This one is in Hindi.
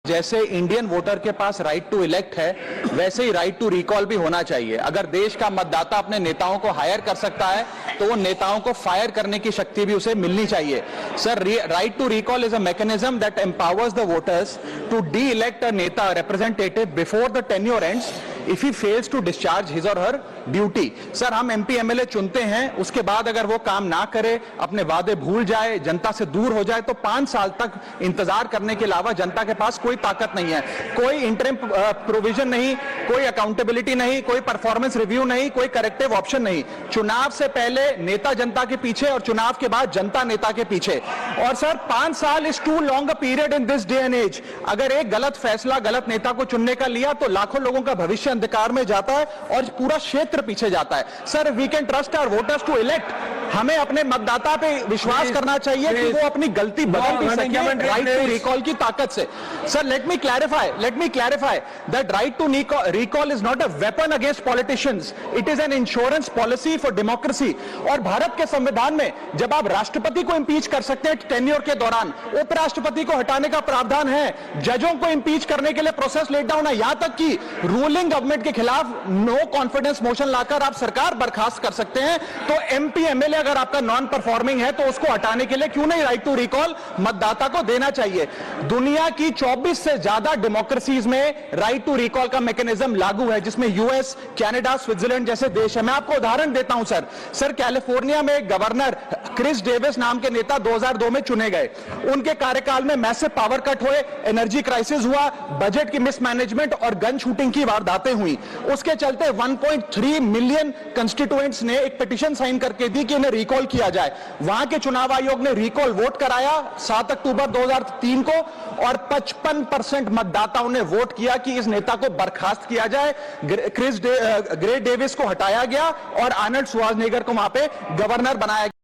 जैसे इंडियन वोटर के पास राइट टू इलेक्ट है, वैसे ही राइट टू रिकॉल भी होना चाहिए। अगर देश का मतदाता अपने नेताओं को हायर कर सकता है तो वो नेताओं को फायर करने की शक्ति भी उसे मिलनी चाहिए। Sir, right to recall is a mechanism that empowers the voters to deelect a neta representative before the tenure ends if he fails to discharge his और हर ड्यूटी। सर, हम एमपी एमएलए चुनते हैं, उसके बाद अगर वो काम ना करे, अपने वादे भूल जाए, जनता से दूर हो जाए, तो 5 साल तक इंतजार करने के अलावा जनता के पास कोई ताकत नहीं है। कोई इंटरिम प्रोविजन नहीं, कोई अकाउंटेबिलिटी नहीं, कोई परफॉर्मेंस रिव्यू नहीं, कोई करेक्टिव ऑप्शन नहीं। चुनाव से पहले नेता जनता के पीछे और चुनाव के बाद जनता नेता के पीछे। और सर, 5 साल is too long a period in this day and age. अगर एक गलत फैसला गलत नेता को चुनने का लिया तो लाखों लोगों का भविष्य अंधकार में जाता है और पूरा क्षेत्र पीछे जाता है। Sir, we can trust our voters to elect. हमें अपने मतदाता पे विश्वास करना चाहिए कि वो अपनी गलती बदल भी सके राइट टू रिकॉल की ताकत से। Sir, let me clarify that right to recall is not a weapon against politicians. It is an insurance policy for democracy. और भारत के संविधान में जब आप राष्ट्रपति को इंपीच कर सकते हैं टेन्योर के दौरान, उपराष्ट्रपति को हटाने का प्रावधान है, जजों को इंपीच करने के लिए प्रोसेस लेट डाउन है, यहां तक कि रूलिंग गवर्नमेंट के खिलाफ नो कॉन्फिडेंस मोशन लाकर आप सरकार बर्खास्त कर सकते हैं। तो एमपी एमएलए अगर आपका नॉन परफॉर्मिंग है तो उसको हटाने के लिए क्यों नहीं राइट टू रिकॉल मतदाता को देना चाहिए। दुनिया की 24 से ज्यादा डेमोक्रेसीज में राइट टू रिकॉल का मैकेनिज्म लागू है, जिसमें यूएस, कनाडा, स्विट्जरलैंड जैसे देश है। मैं आपको उदाहरण देता हूं सर, कैलिफोर्निया में गवर्नर क्रिस डेविस नाम के नेता 2002 में चुने गए। उनके कार्यकाल में मैसिव पावर कट हुए, एनर्जी क्राइसिस हुआ, बजट की मिसमैनेजमेंट और गन शूटिंग की वारदातें हुई। उसके चलते 1.3 मिलियन कंस्टिट्यूएंट्स ने एक पिटीशन साइन करके दी कि इन्हें रिकॉल किया जाए। वहां के चुनाव आयोग ने रिकॉल वोट कराया 7 अक्टूबर 2003 को और 55% मतदाताओं ने वोट किया कि इस नेता को बर्खास्त किया जाए। ग्रे डेविस को हटाया गया और आर्नल्ड श्वार्ज़नेगर को वहां पे गवर्नर बनाया गया।